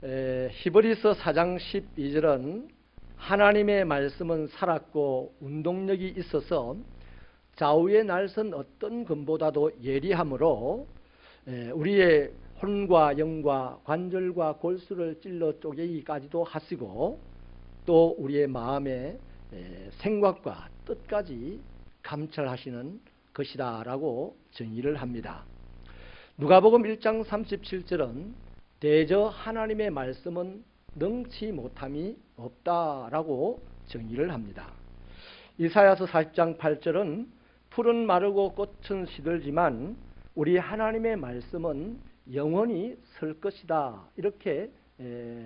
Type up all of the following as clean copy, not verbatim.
히브리서 4장 12절은 하나님의 말씀은 살았고 운동력이 있어서 좌우의 날선 어떤 검보다도 예리함으로 우리의 혼과 영과 관절과 골수를 찔러 쪼개기까지도 하시고 또 우리의 마음의 생각과 뜻까지 감찰하시는 것이다 라고 정의를 합니다. 누가복음 1장 37절은 대저 하나님의 말씀은 능치 못함이 없다라고 정의를 합니다. 이사야서 40장 8절은 풀은 마르고 꽃은 시들지만 우리 하나님의 말씀은 영원히 설 것이다 이렇게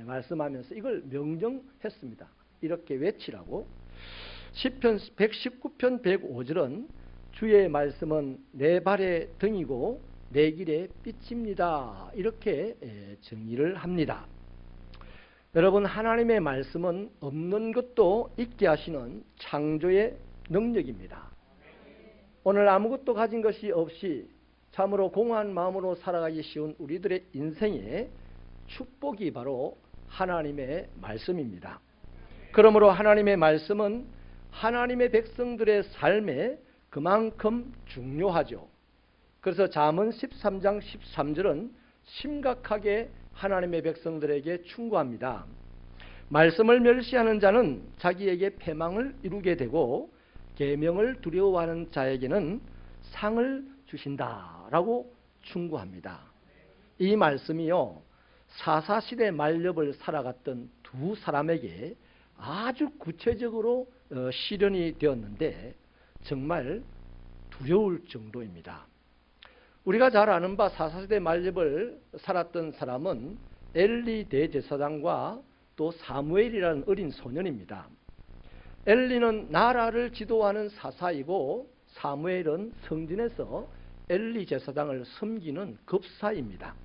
말씀하면서 이걸 명령했습니다. 이렇게 외치라고. 시편 119편 105절은 주의 말씀은 내 발의 등이고 내 길의 빛입니다. 이렇게 정의를 합니다. 여러분, 하나님의 말씀은 없는 것도 있게 하시는 창조의 능력입니다. 오늘 아무것도 가진 것이 없이 참으로 공허한 마음으로 살아가기 쉬운 우리들의 인생의 축복이 바로 하나님의 말씀입니다. 그러므로 하나님의 말씀은 하나님의 백성들의 삶에 그만큼 중요하죠. 그래서 잠언 13장 13절은 심각하게 하나님의 백성들에게 충고합니다. 말씀을 멸시하는 자는 자기에게 패망을 이루게 되고 계명을 두려워하는 자에게는 상을 주신다라고 충고합니다. 이 말씀이요, 사사시대 말렵을 살아갔던 두 사람에게 아주 구체적으로 실현이 되었는데 정말 두려울 정도입니다. 우리가 잘 아는 바 사사시대 말렵을 살았던 사람은 엘리 대제사장과 또 사무엘이라는 어린 소년입니다. 엘리는 나라를 지도하는 사사이고 사무엘은 성전에서 엘리 제사장을 섬기는 급사입니다.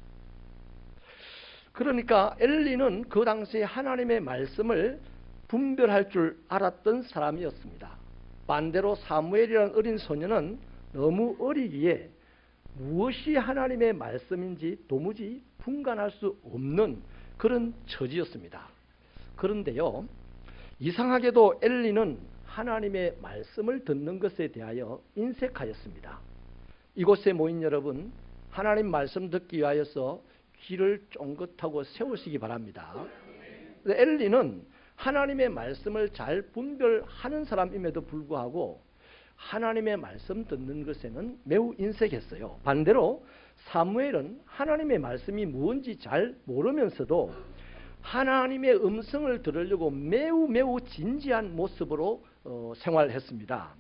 그러니까 엘리는 그 당시에 하나님의 말씀을 분별할 줄 알았던 사람이었습니다. 반대로 사무엘이라는 어린 소년은 너무 어리기에 무엇이 하나님의 말씀인지 도무지 분간할 수 없는 그런 처지였습니다. 그런데요, 이상하게도 엘리는 하나님의 말씀을 듣는 것에 대하여 인색하였습니다. 이곳에 모인 여러분, 하나님 말씀 듣기 위하여서 귀를 쫑긋하고 세우시기 바랍니다. 엘리는 하나님의 말씀을 잘 분별하는 사람임에도 불구하고 하나님의 말씀 듣는 것에는 매우 인색했어요. 반대로 사무엘은 하나님의 말씀이 무엇인지 잘 모르면서도 하나님의 음성을 들으려고 매우 진지한 모습으로 생활했습니다.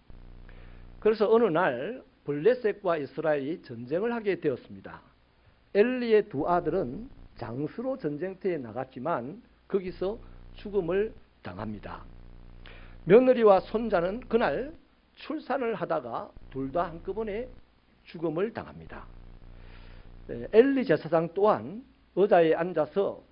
그래서 어느 날 블레셋과 이스라엘이 전쟁을 하게 되었습니다. 엘리의 두 아들은 장수로 전쟁터에 나갔지만 거기서 죽음을 당합니다. 며느리와 손자는 그날 출산을 하다가 둘 다 한꺼번에 죽음을 당합니다. 엘리 제사장 또한 의자에 앉아서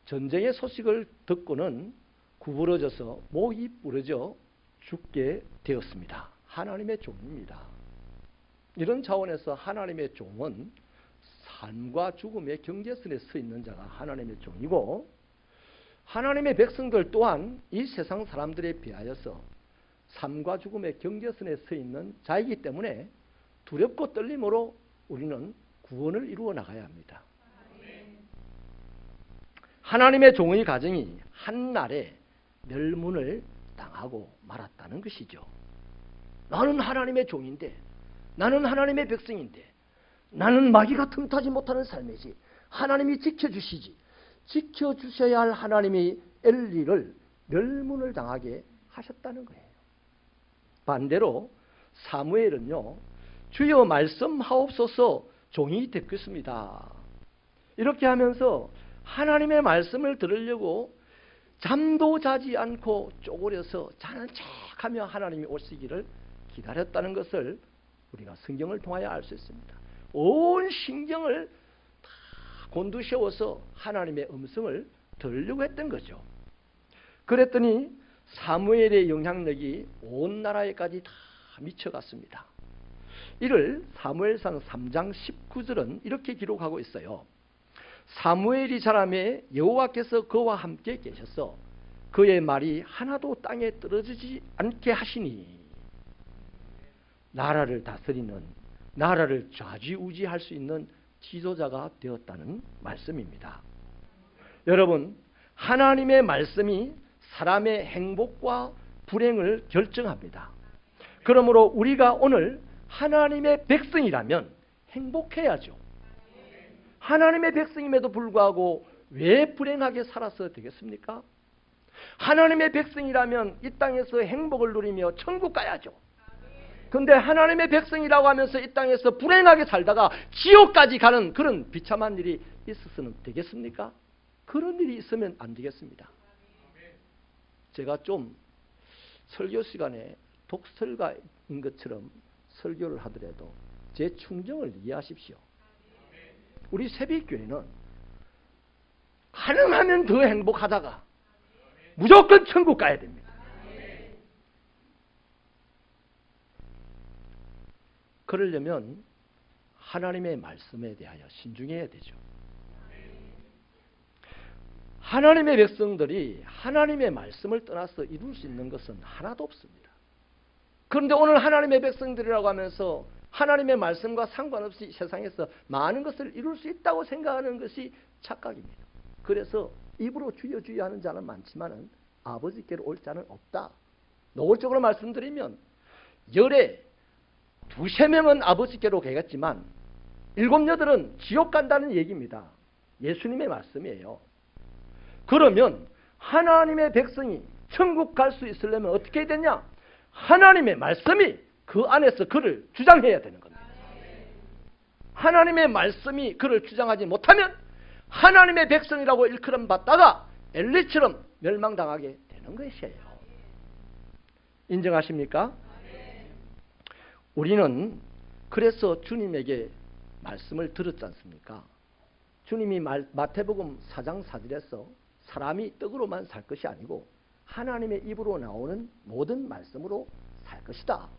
전쟁의 소식을 듣고는 구부러져서 목이 부러져 죽게 되었습니다. 하나님의 종입니다. 이런 차원에서 하나님의 종은 삶과 죽음의 경계선에 서 있는 자가 하나님의 종이고, 하나님의 백성들 또한 이 세상 사람들에 비하여서 삶과 죽음의 경계선에 서 있는 자이기 때문에 두렵고 떨림으로 우리는 구원을 이루어 나가야 합니다. 하나님의 종의 가정이 한날에 멸문을 당하고 말았다는 것이죠. 나는 하나님의 종인데, 나는 하나님의 백성인데, 나는 마귀가 틈타지 못하는 삶이지, 하나님이 지켜주시지, 지켜주셔야 할 하나님이 엘리를 멸문을 당하게 하셨다는 거예요. 반대로 사무엘은요, 주여 말씀하옵소서, 종이 듣겠습니다. 이렇게 하면서 하나님의 말씀을 들으려고 잠도 자지 않고 쪼그려서 자는 척하며 하나님이 오시기를 기다렸다는 것을 우리가 성경을 통하여 알 수 있습니다. 온 신경을 다 곤두세워서 하나님의 음성을 들으려고 했던 거죠. 그랬더니 사무엘의 영향력이 온 나라에까지 다 미쳐갔습니다. 이를 사무엘상 3장 19절은 이렇게 기록하고 있어요. 사무엘이 자라매 여호와께서 그와 함께 계셔서 그의 말이 하나도 땅에 떨어지지 않게 하시니 나라를 다스리는, 나라를 좌지우지할 수 있는 지도자가 되었다는 말씀입니다. 여러분, 하나님의 말씀이 사람의 행복과 불행을 결정합니다. 그러므로 우리가 오늘 하나님의 백성이라면 행복해야죠. 하나님의 백성임에도 불구하고 왜 불행하게 살아서 되겠습니까? 하나님의 백성이라면 이 땅에서 행복을 누리며 천국 가야죠. 그런데 하나님의 백성이라고 하면서 이 땅에서 불행하게 살다가 지옥까지 가는 그런 비참한 일이 있어서는 되겠습니까? 그런 일이 있으면 안 되겠습니다. 제가 좀 설교 시간에 독설가인 것처럼 설교를 하더라도 제 충정을 이해하십시오. 우리 새벽교회는 가능하면 더 행복하다가 무조건 천국 가야 됩니다. 그러려면 하나님의 말씀에 대하여 신중해야 되죠. 하나님의 백성들이 하나님의 말씀을 떠나서 이룰 수 있는 것은 하나도 없습니다. 그런데 오늘 하나님의 백성들이라고 하면서 하나님의 말씀과 상관없이 세상에서 많은 것을 이룰 수 있다고 생각하는 것이 착각입니다. 그래서 입으로 주여 주여 하는 자는 많지만은 아버지께로 올 자는 없다. 노골적으로 말씀드리면 열에 두세 명은 아버지께로 가겠지만 7, 8은 지옥 간다는 얘기입니다. 예수님의 말씀이에요. 그러면 하나님의 백성이 천국 갈 수 있으려면 어떻게 해야 되냐? 하나님의 말씀이 그 안에서 그를 주장해야 되는 겁니다. 하나님의 말씀이 그를 주장하지 못하면 하나님의 백성이라고 일컬음 받다가 엘리처럼 멸망당하게 되는 것이에요. 인정하십니까? 우리는 그래서 주님에게 말씀을 들었지 않습니까? 주님이 마태복음 4장 4절에서 사람이 떡으로만 살 것이 아니고 하나님의 입으로 나오는 모든 말씀으로 살 것이다.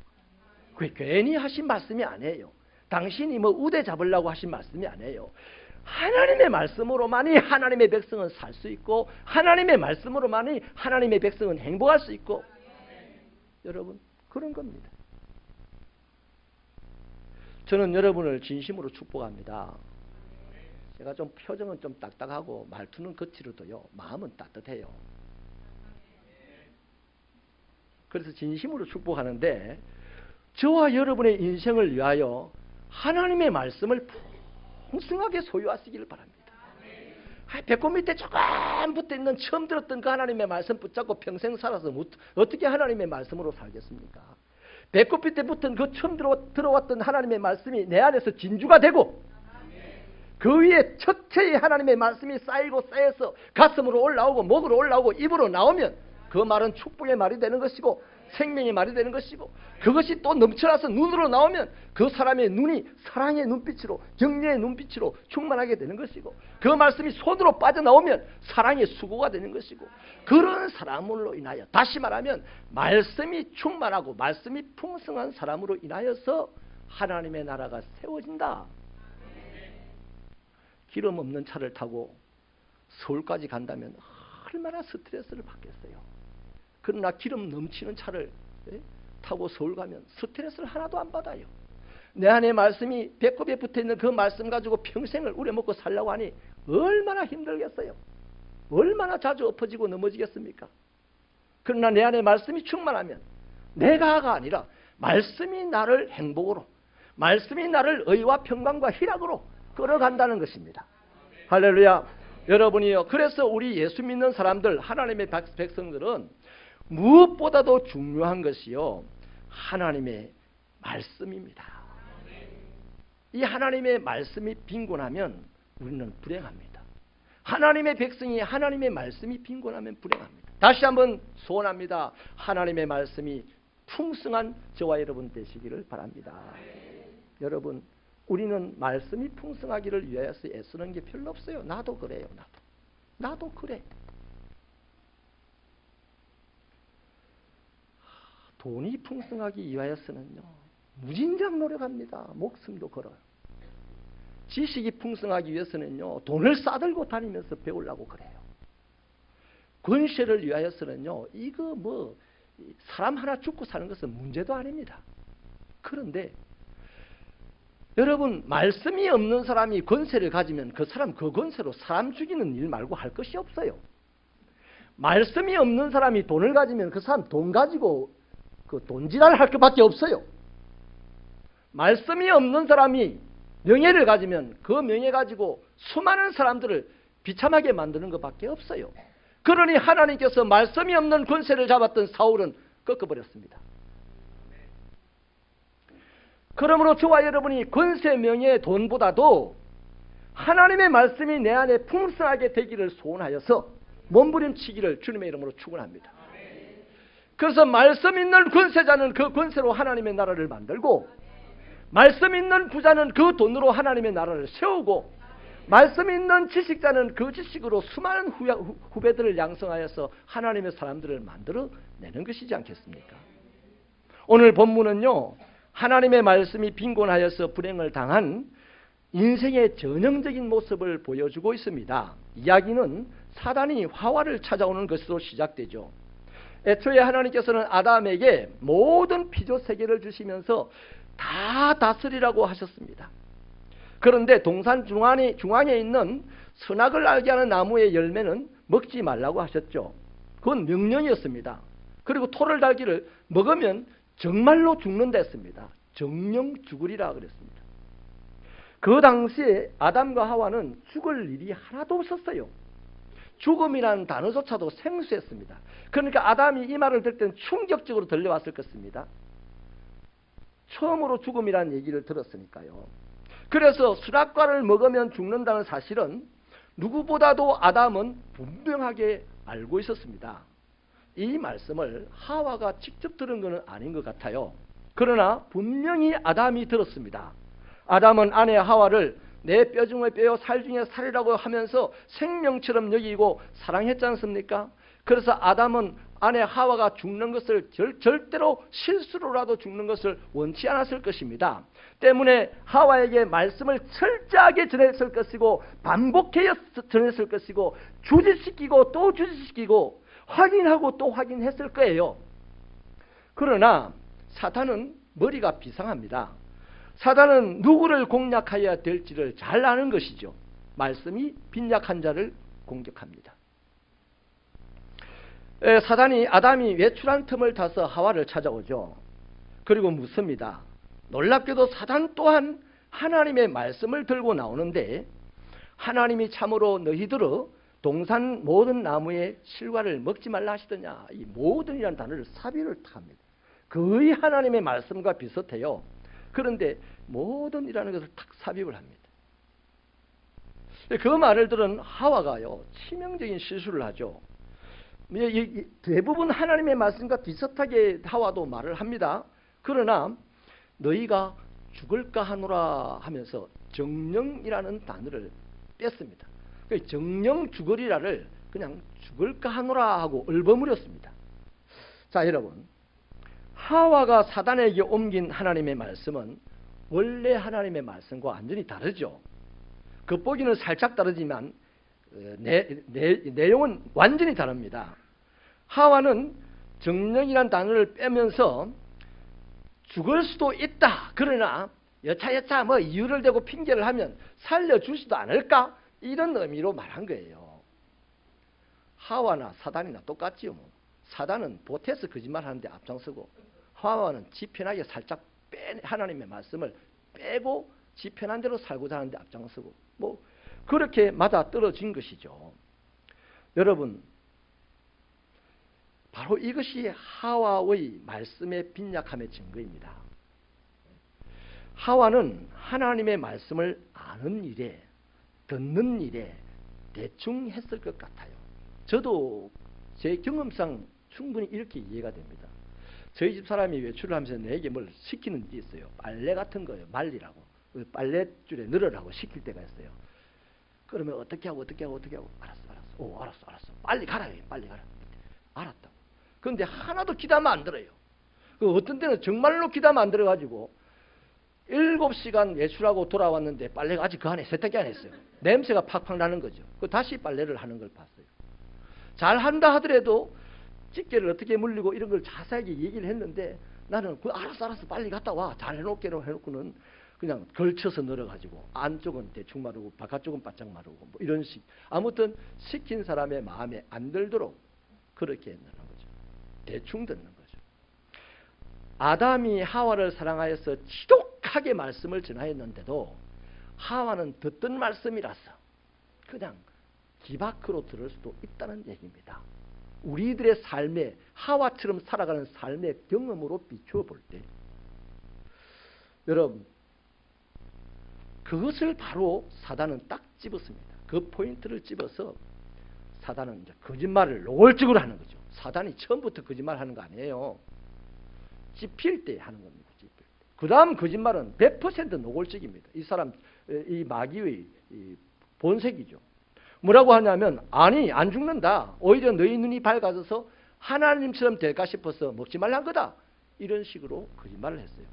그게 괜히 하신 말씀이 아니에요. 당신이 뭐 우대 잡으려고 하신 말씀이 아니에요. 하나님의 말씀으로만이 하나님의 백성은 살 수 있고 하나님의 말씀으로만이 하나님의 백성은 행복할 수 있고 여러분 그런 겁니다. 저는 여러분을 진심으로 축복합니다. 제가 좀 표정은 좀 딱딱하고 말투는 거칠어도요 마음은 따뜻해요. 그래서 진심으로 축복하는데 저와 여러분의 인생을 위하여 하나님의 말씀을 풍성하게 소유하시기를 바랍니다. 배꼽 밑에 조금 붙어있는 처음 들었던 그 하나님의 말씀 붙잡고 평생 살아서 어떻게 하나님의 말씀으로 살겠습니까? 배꼽 밑에 붙은 그 처음 들어왔던 하나님의 말씀이 내 안에서 진주가 되고 그 위에 첫째의 하나님의 말씀이 쌓이고 쌓여서 가슴으로 올라오고 목으로 올라오고 입으로 나오면 그 말은 축복의 말이 되는 것이고 생명의 말이 되는 것이고 그것이 또 넘쳐나서 눈으로 나오면 그 사람의 눈이 사랑의 눈빛으로 격려의 눈빛으로 충만하게 되는 것이고 그 말씀이 손으로 빠져나오면 사랑의 수고가 되는 것이고 그런 사람으로 인하여 다시 말하면 말씀이 충만하고 말씀이 풍성한 사람으로 인하여서 하나님의 나라가 세워진다. 기름 없는 차를 타고 서울까지 간다면 얼마나 스트레스를 받겠어요. 그러나 기름 넘치는 차를 타고 서울 가면 스트레스를 하나도 안 받아요. 내 안에 말씀이 배꼽에 붙어있는 그 말씀 가지고 평생을 우려먹고 살려고 하니 얼마나 힘들겠어요. 얼마나 자주 엎어지고 넘어지겠습니까? 그러나 내 안에 말씀이 충만하면 내가가 아니라 말씀이 나를 행복으로 말씀이 나를 의와 평강과 희락으로 끌어간다는 것입니다. 할렐루야. 여러분이요. 그래서 우리 예수 믿는 사람들 하나님의 백성들은 무엇보다도 중요한 것이요 하나님의 말씀입니다. 이 하나님의 말씀이 빈곤하면 우리는 불행합니다. 하나님의 백성이 하나님의 말씀이 빈곤하면 불행합니다. 다시 한번 소원합니다. 하나님의 말씀이 풍성한 저와 여러분 되시기를 바랍니다. 여러분 우리는 말씀이 풍성하기를 위해서 애쓰는 게 별로 없어요. 나도 그래요. 나도 그래. 돈이 풍성하기 위하여서는요 무진장 노력합니다. 목숨도 걸어요. 지식이 풍성하기 위해서는요, 돈을 싸들고 다니면서 배우려고 그래요. 권세를 위하여서는요, 이거 뭐 사람 하나 죽고 사는 것은 문제도 아닙니다. 그런데 여러분, 말씀이 없는 사람이 권세를 가지면 그 사람 그 권세로 사람 죽이는 일 말고 할 것이 없어요. 말씀이 없는 사람이 돈을 가지면 그 사람 돈 가지고 그 돈지랄을 할 것밖에 없어요. 말씀이 없는 사람이 명예를 가지면 그 명예 가지고 수많은 사람들을 비참하게 만드는 것밖에 없어요. 그러니 하나님께서 말씀이 없는 권세를 잡았던 사울은 꺾어버렸습니다. 그러므로 저와 여러분이 권세, 명예, 돈보다도 하나님의 말씀이 내 안에 풍성하게 되기를 소원하여서 몸부림치기를 주님의 이름으로 축원합니다. 그래서 말씀 있는 권세자는 그 권세로 하나님의 나라를 만들고, 말씀 있는 부자는 그 돈으로 하나님의 나라를 세우고, 말씀 있는 지식자는 그 지식으로 수많은 후배들을 양성하여서 하나님의 사람들을 만들어내는 것이지 않겠습니까? 오늘 본문은요, 하나님의 말씀이 빈곤하여서 불행을 당한 인생의 전형적인 모습을 보여주고 있습니다. 이야기는 사단이 하와를 찾아오는 것으로 시작되죠. 애초에 하나님께서는 아담에게 모든 피조 세계를 주시면서 다 다스리라고 하셨습니다. 그런데 동산 중앙에 있는 선악을 알게 하는 나무의 열매는 먹지 말라고 하셨죠. 그건 명령이었습니다. 그리고 토를 달기를 먹으면 정말로 죽는다 했습니다. 정령 죽으리라 그랬습니다. 그 당시에 아담과 하와는 죽을 일이 하나도 없었어요. 죽음이라는 단어조차도 생소했습니다. 그러니까 아담이 이 말을 들을 때는 충격적으로 들려왔을 것입니다. 처음으로 죽음이라는 얘기를 들었으니까요. 그래서 수락과를 먹으면 죽는다는 사실은 누구보다도 아담은 분명하게 알고 있었습니다. 이 말씀을 하와가 직접 들은 것은 아닌 것 같아요. 그러나 분명히 아담이 들었습니다. 아담은 아내 하와를 내 뼈 중에 뼈요 살 중에 살이라고 하면서 생명처럼 여기고 사랑했지 않습니까? 그래서 아담은 아내 하와가 죽는 것을 절대로 실수로라도 죽는 것을 원치 않았을 것입니다. 때문에 하와에게 말씀을 철저하게 전했을 것이고 반복해서 전했을 것이고 주지시키고 또 주지시키고 확인하고 또 확인했을 거예요. 그러나 사탄은 머리가 비상합니다. 사단은 누구를 공략하여야 될지를 잘 아는 것이죠. 말씀이 빈약한 자를 공격합니다. 사단이 아담이 외출한 틈을 타서 하와를 찾아오죠. 그리고 묻습니다. 놀랍게도 사단 또한 하나님의 말씀을 들고 나오는데, 하나님이 참으로 너희들어 동산 모든 나무의 실과를 먹지 말라 하시더냐. 이 모든이라는 단어를 삽입을 합니다. 거의 하나님의 말씀과 비슷해요. 그런데 모든이라는 것을 탁 삽입을 합니다. 그 말을 들은 하와가요, 치명적인 실수를 하죠. 대부분 하나님의 말씀과 비슷하게 하와도 말을 합니다. 그러나 너희가 죽을까 하노라 하면서 정령이라는 단어를 뺐습니다. 정령 죽으리라를 그냥 죽을까 하노라 하고 얼버무렸습니다. 자, 여러분, 하와가 사단에게 옮긴 하나님의 말씀은 원래 하나님의 말씀과 완전히 다르죠. 겉보기는 살짝 다르지만 내용은 완전히 다릅니다. 하와는 정령이라는 단어를 빼면서 죽을 수도 있다. 그러나 여차여차 뭐 이유를 대고 핑계를 하면 살려주지도 않을까? 이런 의미로 말한 거예요. 하와나 사단이나 똑같지요. 뭐. 사단은 보태서 거짓말하는데 앞장서고, 하와는 지 편하게 살짝 하나님의 말씀을 빼고 지 편한 대로 살고자 하는데 앞장서고, 뭐 그렇게 맞아 떨어진 것이죠. 여러분, 바로 이것이 하와의 말씀의 빈약함의 증거입니다. 하와는 하나님의 말씀을 아는 일에, 듣는 일에 대충 했을 것 같아요. 저도 제 경험상 충분히 이렇게 이해가 됩니다. 저희 집 사람이 외출을 하면서 내게 뭘 시키는 게 있어요. 빨래 같은 거요, 말리라고. 빨래줄에 넣으라고 시킬 때가 있어요. 그러면 어떻게 하고 알았어. 빨리 가라. 알았다. 그런데 하나도 기다면 안 들어요. 어떤 때는 정말로 기다면 안 들어가지고 7시간 외출하고 돌아왔는데 빨래가 아직 그 안에 세탁기 안 했어요. 냄새가 팍팍 나는 거죠. 그 다시 빨래를 하는 걸 봤어요. 잘한다 하더라도 집게를 어떻게 물리고 이런 걸 자세하게 얘기를 했는데 나는 그 알았어 빨리 갔다 와. 잘 해놓게 해놓고는 그냥 걸쳐서 늘어가지고 안쪽은 대충 마르고 바깥쪽은 바짝 마르고 뭐 이런 식. 아무튼 시킨 사람의 마음에 안 들도록 그렇게 했는 거죠. 대충 듣는 거죠. 아담이 하와를 사랑하여서 지독하게 말씀을 전하였는데도 하와는 듣던 말씀이라서 그냥 귀 밖으로 들을 수도 있다는 얘기입니다. 우리들의 삶에 하와처럼 살아가는 삶의 경험으로 비추어 볼 때 여러분 그것을 바로 사단은 딱 집었습니다. 그 포인트를 집어서 사단은 이제 거짓말을 노골적으로 하는 거죠. 사단이 처음부터 거짓말하는 거 아니에요. 찝힐 때 하는 겁니다. 그 다음 거짓말은 100% 노골적입니다. 이 사람 이 마귀의 이 본색이죠. 뭐라고 하냐면 아니 안 죽는다. 오히려 너희 눈이 밝아져서 하나님처럼 될까 싶어서 먹지 말란 거다. 이런 식으로 거짓말을 했어요.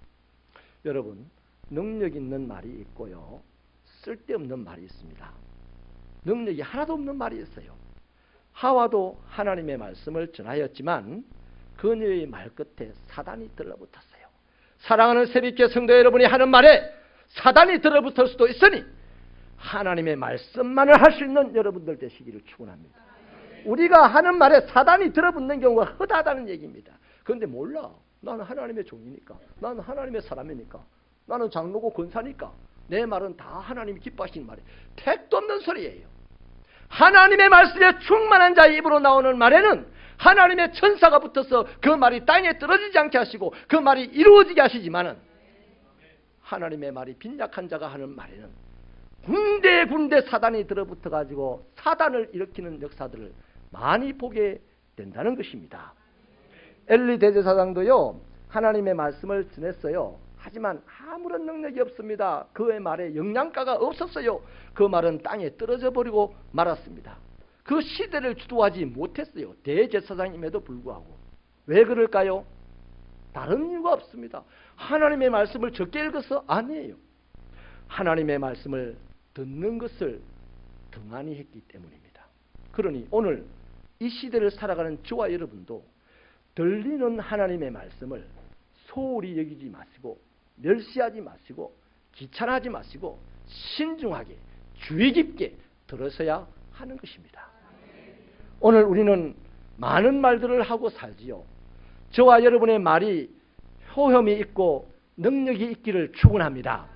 여러분 능력 있는 말이 있고요. 쓸데없는 말이 있습니다. 능력이 하나도 없는 말이 있어요. 하와도 하나님의 말씀을 전하였지만 그녀의 말 끝에 사단이 들러붙었어요. 사랑하는 새벽교회 성도 여러분이 하는 말에 사단이 들러붙을 수도 있으니 하나님의 말씀만을 할 수 있는 여러분들 되시기를 축원합니다. 우리가 하는 말에 사단이 들어붙는 경우가 흔하다는 얘기입니다. 그런데 몰라. 나는 하나님의 종이니까. 나는 하나님의 사람이니까. 나는 장로고 권사니까. 내 말은 다 하나님이 기뻐하시는 말이에요. 택도 없는 소리예요. 하나님의 말씀에 충만한 자의 입으로 나오는 말에는 하나님의 천사가 붙어서 그 말이 땅에 떨어지지 않게 하시고 그 말이 이루어지게 하시지만은 하나님의 말이 빈약한 자가 하는 말에는 군데군데 사단이 들어붙어가지고 사단을 일으키는 역사들을 많이 보게 된다는 것입니다. 엘리 대제사장도요 하나님의 말씀을 전했어요. 하지만 아무런 능력이 없습니다. 그의 말에 영양가가 없었어요. 그 말은 땅에 떨어져 버리고 말았습니다. 그 시대를 주도하지 못했어요. 대제사장임에도 불구하고. 왜 그럴까요? 다른 이유가 없습니다. 하나님의 말씀을 적게 읽어서 아니에요. 하나님의 말씀을 듣는 것을 등한히 했기 때문입니다. 그러니 오늘 이 시대를 살아가는 저와 여러분도 들리는 하나님의 말씀을 소홀히 여기지 마시고 멸시하지 마시고 귀찮아하지 마시고 신중하게 주의 깊게 들으셔야 하는 것입니다. 오늘 우리는 많은 말들을 하고 살지요. 저와 여러분의 말이 효험이 있고 능력이 있기를 축원합니다.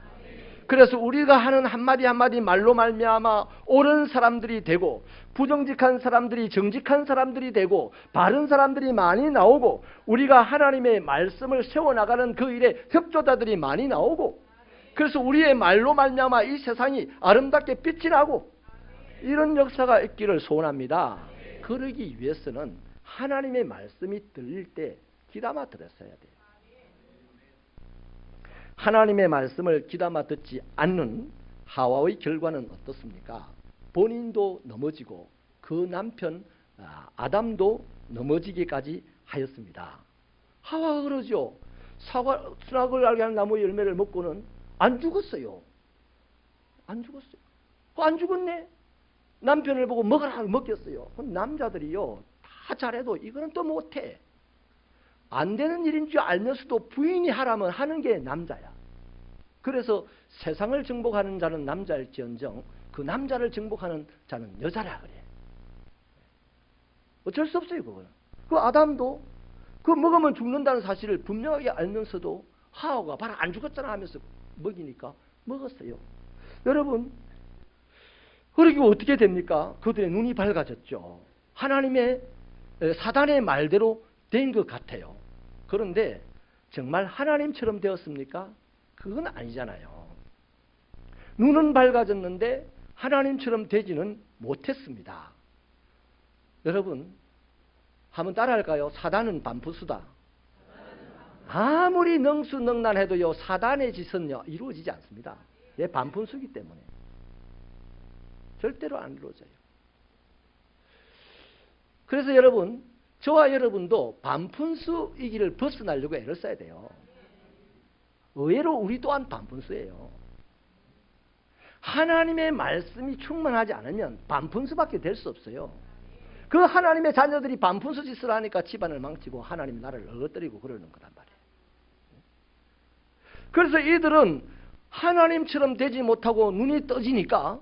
그래서 우리가 하는 한마디 한마디 말로 말미암아 옳은 사람들이 되고 부정직한 사람들이 정직한 사람들이 되고 바른 사람들이 많이 나오고 우리가 하나님의 말씀을 세워나가는 그 일에 협조자들이 많이 나오고 그래서 우리의 말로 말미암아 이 세상이 아름답게 빛이 나고 이런 역사가 있기를 소원합니다. 그러기 위해서는 하나님의 말씀이 들릴 때 귀담아 들었어야 돼요. 하나님의 말씀을 귀담아 듣지 않는 하와의 결과는 어떻습니까? 본인도 넘어지고 그 남편 아담도 넘어지기까지 하였습니다. 하와가 그러죠. 선악을 알게 하는 나무의 열매를 먹고는 안 죽었어요. 안 죽었어요. 안 죽었네. 남편을 보고 먹으라 먹였어요. 남자들이요 다 잘해도 이거는 또 못해. 안 되는 일인 줄 알면서도 부인이 하라면 하는 게 남자야. 그래서 세상을 정복하는 자는 남자일지언정 그 남자를 정복하는 자는 여자라 그래. 어쩔 수 없어요 그거는. 그 아담도 그 먹으면 죽는다는 사실을 분명하게 알면서도 하와가 바로 안 죽었잖아 하면서 먹이니까 먹었어요. 여러분 그러기 어떻게 됩니까? 그들의 눈이 밝아졌죠. 하나님의 사단의 말대로 된 것 같아요. 그런데 정말 하나님처럼 되었습니까? 그건 아니잖아요. 눈은 밝아졌는데 하나님처럼 되지는 못했습니다. 여러분 한번 따라할까요? 사단은 반푸수다. 아무리 능수능란해도요 사단의 짓은요 이루어지지 않습니다. 얘 반푼수기 때문에 절대로 안 이루어져요. 그래서 여러분 저와 여러분도 반푼수이기를 벗어나려고 애를 써야 돼요. 의외로 우리 또한 반푼수예요. 하나님의 말씀이 충만하지 않으면 반푼수밖에 될 수 없어요. 그 하나님의 자녀들이 반푼수 짓을 하니까 집안을 망치고 하나님 나라를 얻어뜨리고 그러는 거란 말이에요. 그래서 이들은 하나님처럼 되지 못하고 눈이 떠지니까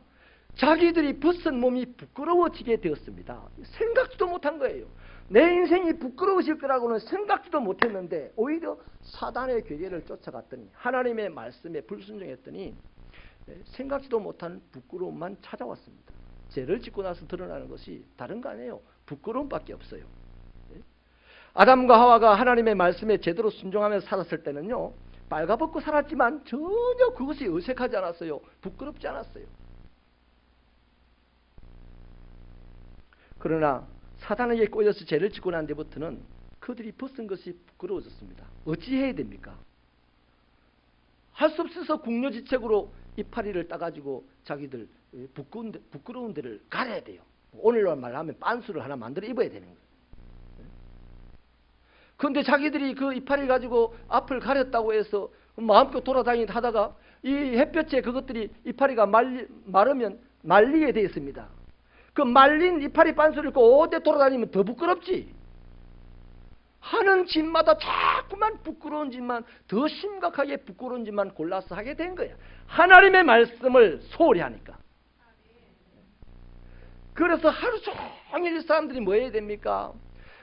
자기들이 벗은 몸이 부끄러워지게 되었습니다. 생각지도 못한 거예요. 내 인생이 부끄러워질 거라고는 생각지도 못했는데 오히려 사단의 괴계를 쫓아갔더니 하나님의 말씀에 불순종했더니 생각지도 못한 부끄러움만 찾아왔습니다. 죄를 짓고 나서 드러나는 것이 다른 거 아니에요. 부끄러움밖에 없어요. 아담과 하와가 하나님의 말씀에 제대로 순종하면서 살았을 때는요, 빨가벗고 살았지만 전혀 그것이 어색하지 않았어요. 부끄럽지 않았어요. 그러나 사단에게 꼬여서 죄를 짓고 난 뒤부터는 그들이 벗은 것이 부끄러워졌습니다. 어찌 해야 됩니까? 할 수 없어서 궁녀지책으로 이파리를 따가지고 자기들 부끄러운 데를 가려야 돼요. 오늘날 말하면 빤스를 하나 만들어 입어야 되는 거예요. 그런데 자기들이 그 이파리를 가지고 앞을 가렸다고 해서 마음껏 돌아다니다 하다가 이 햇볕에 그것들이 이파리가 마르면 말리게 되어 있습니다. 그 말린 이파리 빤스를 입고 어디 돌아다니면 더 부끄럽지. 하는 짓마다 자꾸만 부끄러운 짓만, 더 심각하게 부끄러운 짓만 골라서 하게 된 거야. 하나님의 말씀을 소홀히 하니까. 그래서 하루 종일 이 사람들이 뭐 해야 됩니까?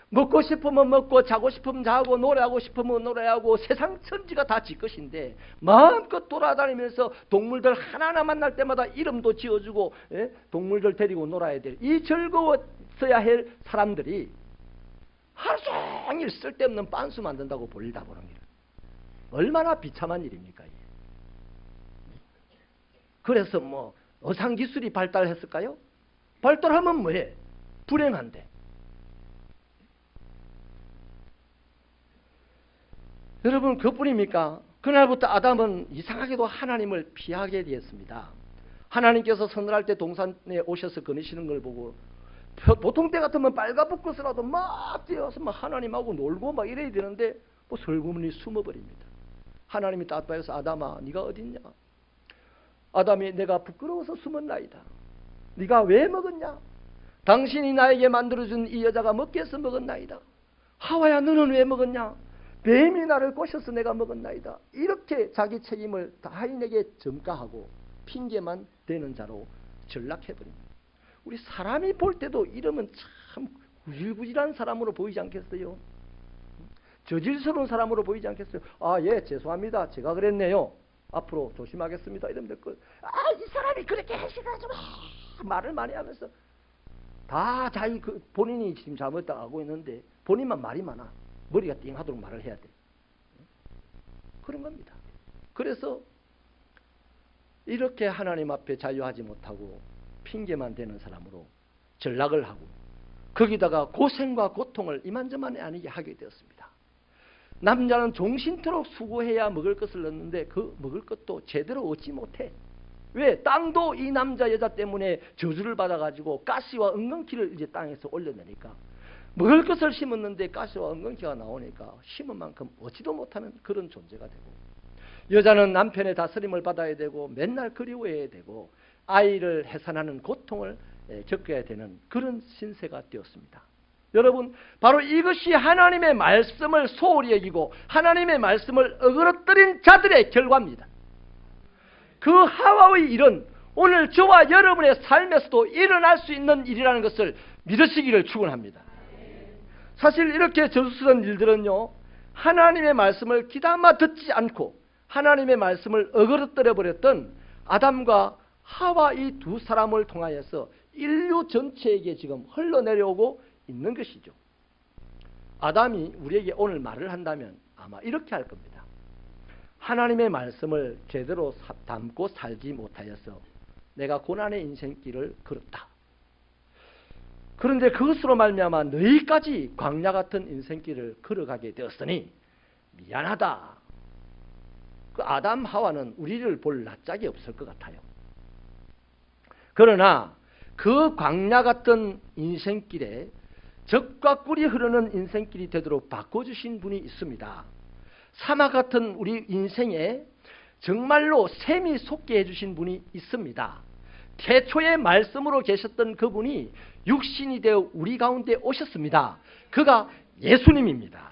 먹고 싶으면 먹고, 자고 싶으면 자고, 노래하고 싶으면 노래하고, 세상 천지가 다 지 것인데 마음껏 돌아다니면서 동물들 하나하나 만날 때마다 이름도 지어주고, 동물들 데리고 놀아야 될 이 즐거웠어야 할 사람들이 하루 종일 쓸데없는 빤수 만든다고 볼다 보는 일. 얼마나 비참한 일입니까? 그래서 뭐 어상기술이 발달했을까요? 발달하면 뭐해? 불행한데. 여러분, 그뿐입니까? 그날부터 아담은 이상하게도 하나님을 피하게 되었습니다. 하나님께서 서늘할 때 동산에 오셔서 거니시는 걸 보고 보통 때 같으면 빨가벗고서라도 막 뛰어서 막 하나님하고 놀고 막 이래야 되는데 뭐 설구문이 숨어버립니다. 하나님이 따뜻해서 아담아, 네가 어딨냐? 아담이 내가 부끄러워서 숨었나이다. 네가 왜 먹었냐? 당신이 나에게 만들어준 이 여자가 먹게 해서 먹었나이다. 하와야, 너는 왜 먹었냐? 뱀이 나를 꼬셔서 내가 먹었나이다. 이렇게 자기 책임을 타인에게 전가하고 핑계만 대는 자로 전락해버립니다. 우리 사람이 볼 때도 이러면 참 구질구질한 사람으로 보이지 않겠어요? 저질스러운 사람으로 보이지 않겠어요? 아, 예, 죄송합니다. 제가 그랬네요. 앞으로 조심하겠습니다. 이러면 될 걸. 아, 이 사람이 그렇게 해가지고 말을 많이 하면서 다 자기 본인이 지금 잘못했다고 하고 있는데 본인만 말이 많아. 머리가 띵하도록 말을 해야 돼. 그런 겁니다. 그래서 이렇게 하나님 앞에 자유하지 못하고 핑계만 대는 사람으로 전락을 하고 거기다가 고생과 고통을 이만저만이 아니게 하게 되었습니다. 남자는 종신토록 수고해야 먹을 것을 얻는데 그 먹을 것도 제대로 얻지 못해. 왜? 땅도 이 남자 여자 때문에 저주를 받아가지고 가시와 은근키를 이제 땅에서 올려내니까 먹을 것을 심었는데 가시와 은근키가 나오니까 심은 만큼 얻지도 못하는 그런 존재가 되고, 여자는 남편의 다스림을 받아야 되고 맨날 그리워해야 되고 아이를 해산하는 고통을 겪어야 되는 그런 신세가 되었습니다. 여러분, 바로 이것이 하나님의 말씀을 소홀히 여기고 하나님의 말씀을 어그러뜨린 자들의 결과입니다. 그 하와의 일은 오늘 저와 여러분의 삶에서도 일어날 수 있는 일이라는 것을 믿으시기를 축원합니다. 사실 이렇게 저주스러운 일들은요, 하나님의 말씀을 귀담아 듣지 않고 하나님의 말씀을 어그러뜨려 버렸던 아담과 하와 이 두 사람을 통하여서 인류 전체에게 지금 흘러내려오고 있는 것이죠. 아담이 우리에게 오늘 말을 한다면 아마 이렇게 할 겁니다. 하나님의 말씀을 제대로 담고 살지 못하여서 내가 고난의 인생길을 걸었다. 그런데 그것으로 말미암아 너희까지 광야 같은 인생길을 걸어가게 되었으니 미안하다. 그 아담 하와는 우리를 볼 낯짝이 없을 것 같아요. 그러나 그 광야 같은 인생길에 적과 꿀이 흐르는 인생길이 되도록 바꿔주신 분이 있습니다. 사막 같은 우리 인생에 정말로 샘이 솟게 해주신 분이 있습니다. 태초에 말씀으로 계셨던 그분이 육신이 되어 우리 가운데 오셨습니다. 그가 예수님입니다.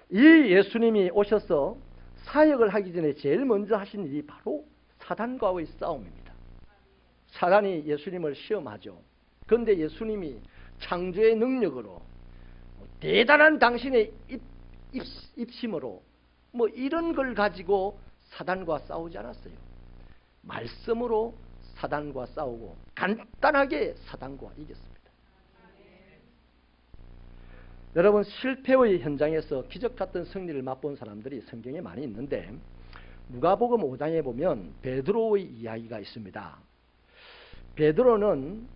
이 예수님이 오셔서 사역을 하기 전에 제일 먼저 하신 일이 바로 사단과의 싸움입니다. 사단이 예수님을 시험하죠. 그런데 예수님이 창조의 능력으로 대단한 당신의 입심으로 이런 걸 가지고 사단과 싸우지 않았어요. 말씀으로 사단과 싸우고 간단하게 사단과 이겼습니다. 여러분, 실패의 현장에서 기적 같은 승리를 맛본 사람들이 성경에 많이 있는데 누가복음 5장에 보면 베드로의 이야기가 있습니다. 베드로는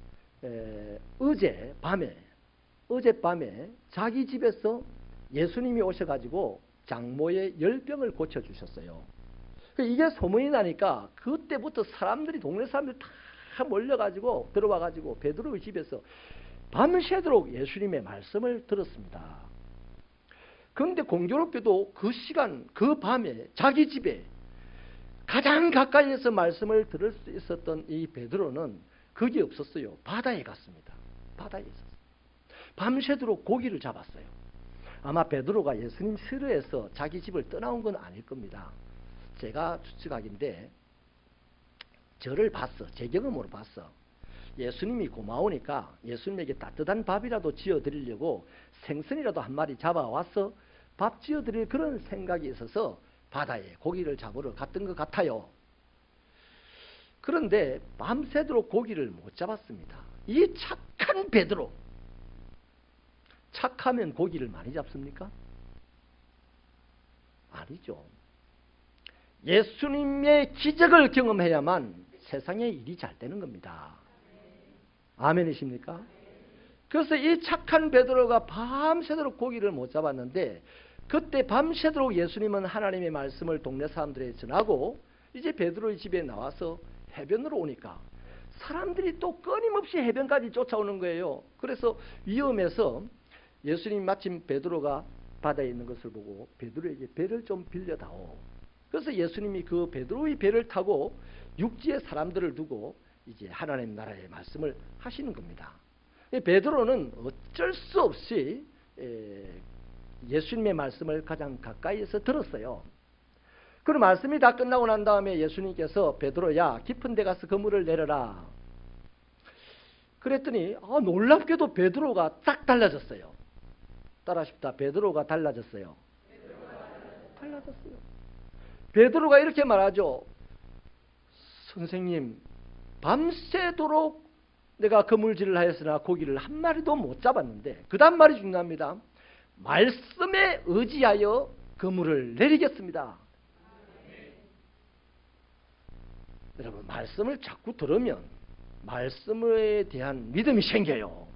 어젯밤에 자기 집에서 예수님이 오셔가지고 장모의 열병을 고쳐주셨어요. 이게 소문이 나니까 그때부터 동네 사람들이 다 몰려가지고 들어와가지고 베드로의 집에서 밤새도록 예수님의 말씀을 들었습니다. 그런데 공교롭게도 그 시간, 그 밤에 자기 집에 가장 가까이에서 말씀을 들을 수 있었던 이 베드로는 거기 없었어요. 바다에 갔습니다. 바다에 있었어요. 밤새도록 고기를 잡았어요. 아마 베드로가 예수님 싫어해서 자기 집을 떠나온 건 아닐 겁니다. 제가 추측하기인데 저를 봤어. 제 경험으로 봤어. 예수님이 고마우니까 예수님에게 따뜻한 밥이라도 지어드리려고 생선이라도 한 마리 잡아와서 밥 지어드릴 그런 생각이 있어서 바다에 고기를 잡으러 갔던 것 같아요. 그런데 밤새도록 고기를 못 잡았습니다. 이 착한 베드로, 착하면 고기를 많이 잡습니까? 아니죠. 예수님의 기적을 경험해야만 세상의 일이 잘 되는 겁니다. 아멘이십니까? 그래서 이 착한 베드로가 밤새도록 고기를 못 잡았는데 그때 밤새도록 예수님은 하나님의 말씀을 동네 사람들에게 전하고 이제 베드로의 집에 나와서 해변으로 오니까 사람들이 또 끊임없이 해변까지 쫓아오는 거예요. 그래서 위험해서 예수님 마침 베드로가 바다에 있는 것을 보고 베드로에게 배를 좀 빌려다오. 그래서 예수님이 그 베드로의 배를 타고 육지의 사람들을 두고 이제 하나님 나라의 말씀을 하시는 겁니다. 베드로는 어쩔 수 없이 예수님의 말씀을 가장 가까이에서 들었어요. 그 말씀이 다 끝나고 난 다음에 예수님께서 베드로야 깊은 데 가서 그물을 내려라. 그랬더니 놀랍게도 베드로가 딱 달라졌어요. 따라하십시다. 베드로가 달라졌어요. 달라졌어요. 베드로가 이렇게 말하죠. 선생님, 밤새도록 내가 그물질을 하였으나 고기를 한 마리도 못 잡았는데 그 다음 말이 중요합니다. 말씀에 의지하여 그물을 내리겠습니다. 여러분, 말씀을 자꾸 들으면 말씀에 대한 믿음이 생겨요.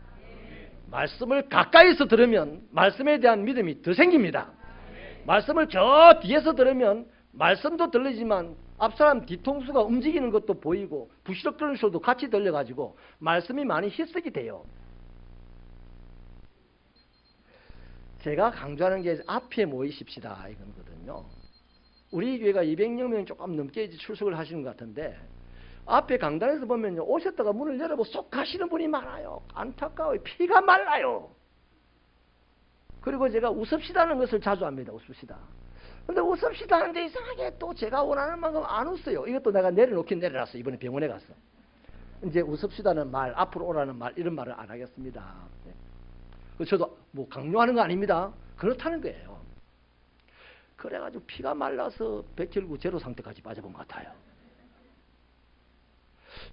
말씀을 가까이서 들으면 말씀에 대한 믿음이 더 생깁니다. 말씀을 저 뒤에서 들으면 말씀도 들리지만 앞사람 뒤통수가 움직이는 것도 보이고 부시럭거리는 소리도 같이 들려가지고 말씀이 많이 희석이 돼요. 제가 강조하는 게 앞에 모이십시다 이거거든요. 우리 교회가 200여 명 조금 넘게 출석을 하시는 것 같은데 앞에 강단에서 보면요, 오셨다가 문을 열어보고 쏙 가시는 분이 많아요. 안타까워요. 피가 말라요. 그리고 제가 웃읍시다는 것을 자주 합니다. 웃읍시다. 근데 웃읍시다 하는데 이상하게 또 제가 원하는 만큼 안 웃어요. 이것도 내가 내려놓긴 내려놨어. 이번에 병원에 갔어. 이제 웃읍시다는 말, 앞으로 오라는 말, 이런 말을 안 하겠습니다. 저도 뭐 강요하는 거 아닙니다. 그렇다는 거예요. 그래가지고 피가 말라서 백혈구 제로 상태까지 빠져본 것 같아요.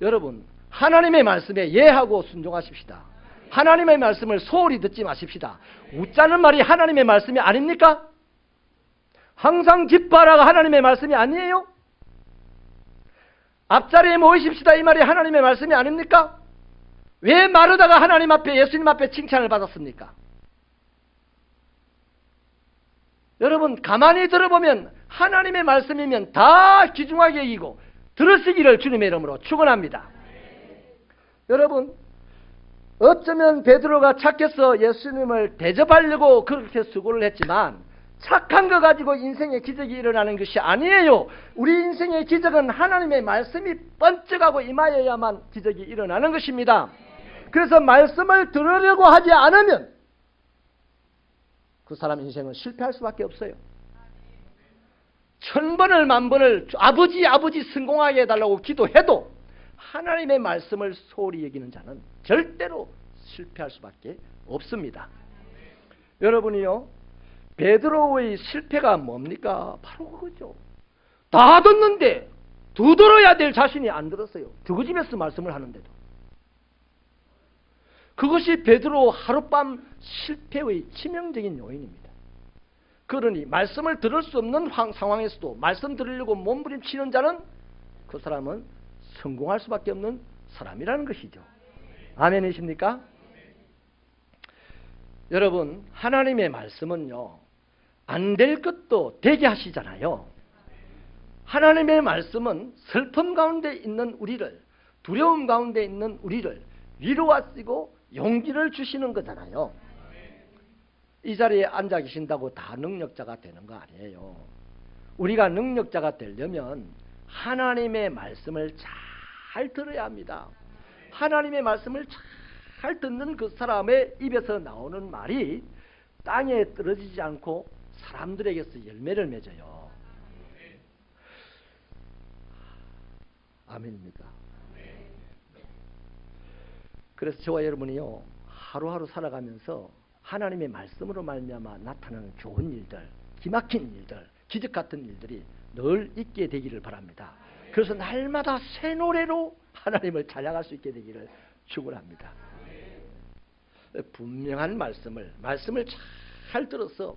여러분, 하나님의 말씀에 예하고 순종하십시다. 하나님의 말씀을 소홀히 듣지 마십시다. 웃자는 말이 하나님의 말씀이 아닙니까? 항상 기뻐하라가 하나님의 말씀이 아니에요? 앞자리에 모이십시다 이 말이 하나님의 말씀이 아닙니까? 왜 마르다가 하나님 앞에, 예수님 앞에 칭찬을 받았습니까? 여러분, 가만히 들어보면 하나님의 말씀이면 다 귀중하게 여기고 들으시기를 주님의 이름으로 축원합니다. 여러분, 어쩌면 베드로가 착해서 예수님을 대접하려고 그렇게 수고를 했지만 착한 거 가지고 인생의 기적이 일어나는 것이 아니에요. 우리 인생의 기적은 하나님의 말씀이 번쩍하고 임하여야만 기적이 일어나는 것입니다. 그래서 말씀을 들으려고 하지 않으면 그 사람 인생은 실패할 수밖에 없어요. 1000번을 10,000번을 아버지 성공하게 해달라고 기도해도 하나님의 말씀을 소홀히 여기는 자는 절대로 실패할 수밖에 없습니다. 여러분이요, 베드로의 실패가 뭡니까? 바로 그거죠. 다 듣는데 더 들어야 될 자신이 안 들었어요. 저거집에서 말씀을 하는데도. 그것이 베드로 하룻밤 실패의 치명적인 요인입니다. 그러니 말씀을 들을 수 없는 상황에서도 말씀 들으려고 몸부림치는 자는 그 사람은 성공할 수밖에 없는 사람이라는 것이죠. 아멘이십니까? 여러분, 하나님의 말씀은요, 안 될 것도 되게 하시잖아요. 하나님의 말씀은 슬픔 가운데 있는 우리를, 두려움 가운데 있는 우리를 위로하시고 용기를 주시는 거잖아요. 이 자리에 앉아 계신다고 다 능력자가 되는 거 아니에요. 우리가 능력자가 되려면 하나님의 말씀을 잘 들어야 합니다. 하나님의 말씀을 잘 듣는 그 사람의 입에서 나오는 말이 땅에 떨어지지 않고 사람들에게서 열매를 맺어요. 아멘입니까? 그래서 저와 여러분이요, 하루하루 살아가면서 하나님의 말씀으로 말미암아 나타나는 좋은 일들, 기막힌 일들, 기적 같은 일들이 늘 있게 되기를 바랍니다. 그래서 날마다 새 노래로 하나님을 찬양할 수 있게 되기를 축원합니다. 분명한 말씀을 잘 들어서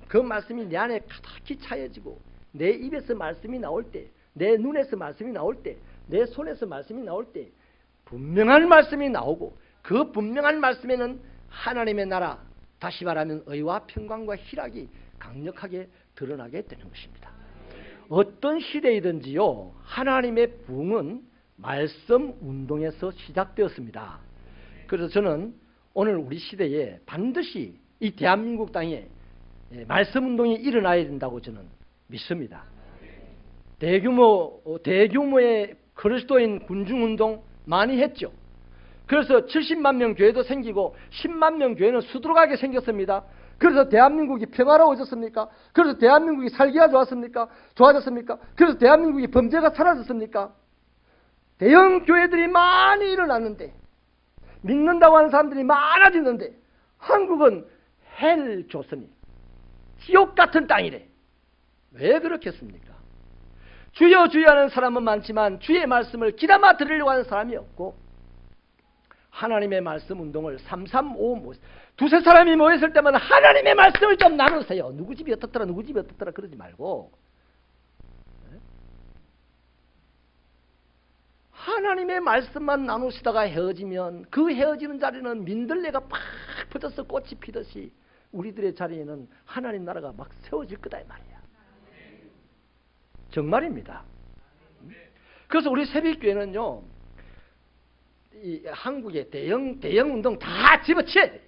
그 말씀이 내 안에 가득히 차여지고 내 입에서 말씀이 나올 때, 내 눈에서 말씀이 나올 때, 내 손에서 말씀이 나올 때 분명한 말씀이 나오고 그 분명한 말씀에는 하나님의 나라, 다시 말하면 의와 평강과 희락이 강력하게 드러나게 되는 것입니다. 어떤 시대이든지요, 하나님의 부흥은 말씀 운동에서 시작되었습니다. 그래서 저는 오늘 우리 시대에 반드시 이 대한민국 땅에 말씀 운동이 일어나야 된다고 저는 믿습니다. 대규모의 그리스도인 군중 운동 많이 했죠. 그래서 70만 명 교회도 생기고 10만 명 교회는 수두룩하게 생겼습니다. 그래서 대한민국이 평화로워졌습니까? 그래서 대한민국이 살기가 좋아졌습니까? 그래서 대한민국이 범죄가 사라졌습니까? 대형 교회들이 많이 일어났는데, 믿는다고 하는 사람들이 많아지는데, 한국은 헬 조선이 지옥 같은 땅이래. 왜 그렇겠습니까? 주여 주여 하는 사람은 많지만 주의 말씀을 귀담아 들으려고 하는 사람이 없고, 하나님의 말씀 운동을 335 두세 사람이 모였을 때마다 하나님의 말씀을 좀 나누세요. 누구 집이 어떻더라 누구 집이 어떻더라 그러지 말고 하나님의 말씀만 나누시다가 헤어지면 그 헤어지는 자리는 민들레가 팍 퍼져서 꽃이 피듯이 우리들의 자리에는 하나님 나라가 막 세워질 거다 이 말이야. 정말입니다. 그래서 우리 새벽교회는요, 이 한국의 대형 운동 다 집어치워야 돼.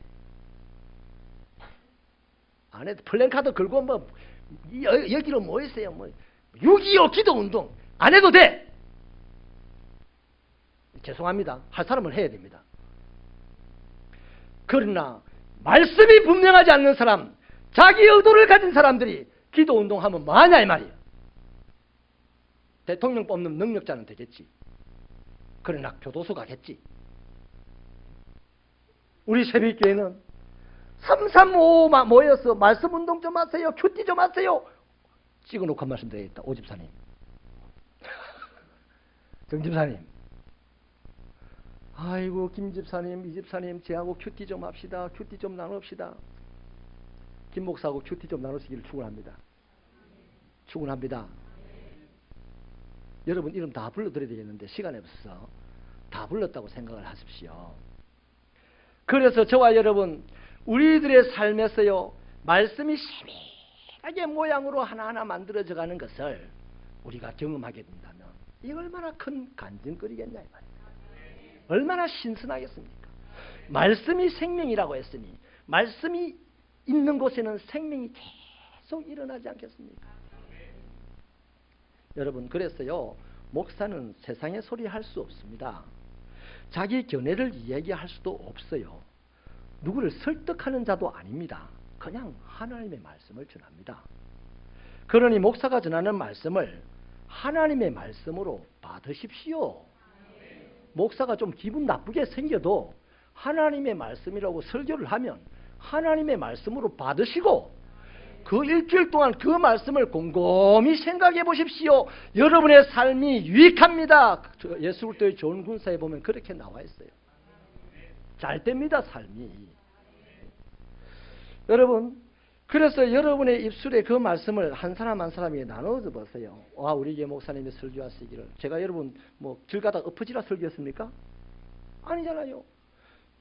안에 플랜카드 걸고 뭐 여기로 모이세요. 뭐 6.25 기도 운동 안 해도 돼. 죄송합니다. 할 사람은 해야 됩니다. 그러나 말씀이 분명하지 않는 사람, 자기 의도를 가진 사람들이 기도 운동하면 뭐하냐 이 말이에요. 대통령 뽑는 능력자는 되겠지. 그러나 교도소 가겠지. 우리 새벽교회는 335 모여서 말씀 운동 좀 하세요. 큐티 좀 하세요. 찍어놓고 한 말씀 드리겠다. 오 집사님. 정 집사님. 아이고 김 집사님, 이 집사님 저하고 큐티 좀 합시다. 큐티 좀 나눕시다. 김 목사하고 큐티 좀 나누시기를 축원합니다. 축원합니다. 여러분 이름 다 불러드려야 되겠는데 시간이 없어서 다 불렀다고 생각을 하십시오. 그래서 저와 여러분 우리들의 삶에서요 말씀이 세밀하게 모양으로 하나하나 만들어져 가는 것을 우리가 경험하게 된다면 이 얼마나 큰 간증거리겠냐 이 말이에요. 얼마나 신선하겠습니까? 말씀이 생명이라고 했으니 말씀이 있는 곳에는 생명이 계속 일어나지 않겠습니까? 여러분, 그래서요, 목사는 세상의 소리 할 수 없습니다. 자기 견해를 이야기할 수도 없어요. 누구를 설득하는 자도 아닙니다. 그냥 하나님의 말씀을 전합니다. 그러니 목사가 전하는 말씀을 하나님의 말씀으로 받으십시오. 목사가 좀 기분 나쁘게 생겨도 하나님의 말씀이라고 설교를 하면 하나님의 말씀으로 받으시고 그 일주일 동안 그 말씀을 곰곰이 생각해 보십시오. 여러분의 삶이 유익합니다. 예수 그리스도의 좋은 군사에 보면 그렇게 나와 있어요. 잘 됩니다, 삶이. 여러분, 그래서 여러분의 입술에 그 말씀을 한 사람 한 사람이 나눠서 보세요. 와, 우리 교회 목사님이 설교하시기를. 제가 여러분 길 가다 엎어지라 설교했습니까? 아니잖아요.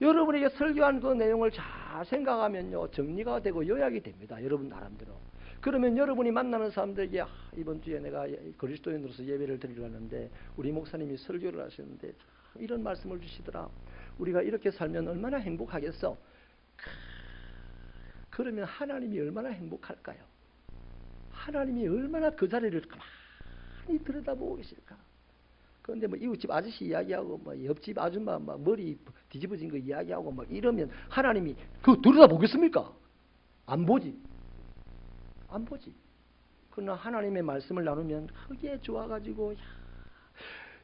여러분에게 설교한 그 내용을 잘 생각하면요, 정리가 되고 요약이 됩니다. 여러분 나름대로. 그러면 여러분이 만나는 사람들에게 이번 주에 내가 그리스도인으로서 예배를 드리려는데 우리 목사님이 설교를 하셨는데 이런 말씀을 주시더라. 우리가 이렇게 살면 얼마나 행복하겠어? 그러면 하나님이 얼마나 행복할까요? 하나님이 얼마나 그 자리를 가만히 들여다보고 계실까? 그런데 뭐 이웃집 아저씨 이야기하고 뭐 옆집 아줌마 막 머리 뒤집어진 거 이야기하고 막 이러면 하나님이 그거 들여다보겠습니까? 안 보지. 안 보지. 그러나 하나님의 말씀을 나누면 크게 좋아가지고 야,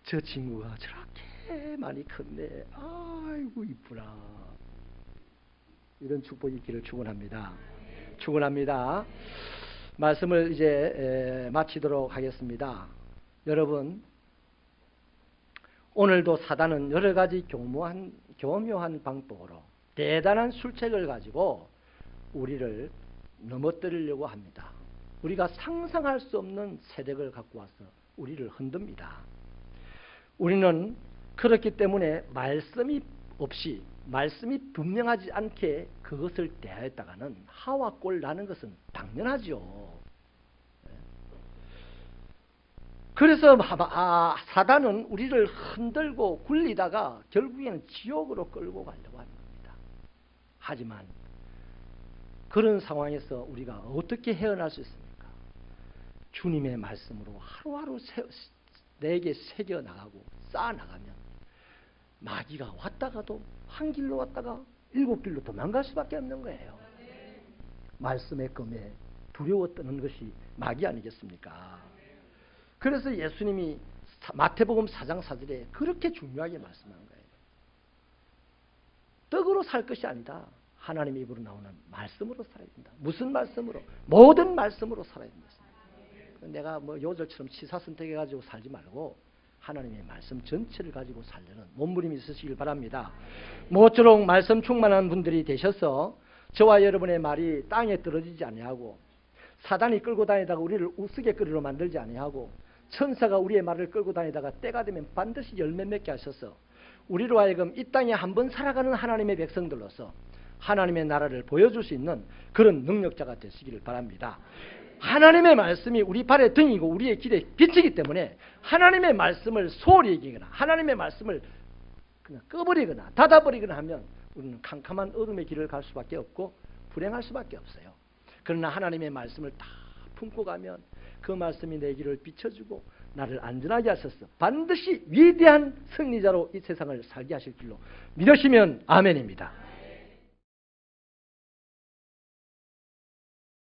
저 친구가 저렇게 많이 컸네. 아이고 이쁘라. 이런 축복이 있기를 축원합니다. 축원합니다. 말씀을 이제 마치도록 하겠습니다. 여러분, 오늘도 사단은 여러 가지 교묘한 방법으로 대단한 술책을 가지고 우리를 넘어뜨리려고 합니다. 우리가 상상할 수 없는 세력을 갖고 와서 우리를 흔듭니다. 우리는 그렇기 때문에 말씀이 없이, 말씀이 분명하지 않게 그것을 대하였다가는 하와 꼴 나는 것은 당연하죠. 그래서 사단은 우리를 흔들고 굴리다가 결국에는 지옥으로 끌고 가려고 하는 겁니다. 하지만 그런 상황에서 우리가 어떻게 헤어날 수 있습니까? 주님의 말씀으로 하루하루 내게 새겨나가고 쌓아나가면 마귀가 왔다가도 한 길로 왔다가 7길로 도망갈 수밖에 없는 거예요. 말씀의 검에 두려워 떠는 것이 마귀 아니겠습니까? 그래서 예수님이 마태복음 4장 4절에 그렇게 중요하게 말씀한 거예요. 떡으로 살 것이 아니다. 하나님의 입으로 나오는 말씀으로 살아야 된다. 무슨 말씀으로? 모든 말씀으로 살아야 된다. 내가 뭐 요절처럼 치사선택해가지고 살지 말고 하나님의 말씀 전체를 가지고 살려는 몸부림이 있으시길 바랍니다. 모쪼록 말씀 충만한 분들이 되셔서 저와 여러분의 말이 땅에 떨어지지 아니하고 사단이 끌고 다니다가 우리를 우스개 끌이로 만들지 아니하고 천사가 우리의 말을 끌고 다니다가 때가 되면 반드시 열매 맺게 하셔서 우리로 하여금 이 땅에 한번 살아가는 하나님의 백성들로서 하나님의 나라를 보여줄 수 있는 그런 능력자가 되시기를 바랍니다. 하나님의 말씀이 우리 발의 등이고 우리의 길의 빛이기 때문에 하나님의 말씀을 소홀히 여기거나 하나님의 말씀을 그냥 꺼버리거나 닫아버리거나 하면 우리는 캄캄한 어둠의 길을 갈 수밖에 없고 불행할 수밖에 없어요. 그러나 하나님의 말씀을 다 품고 가면 그 말씀이 내 길을 비춰주고 나를 안전하게 하셔서 반드시 위대한 승리자로 이 세상을 살게 하실 길로 믿으시면 아멘입니다.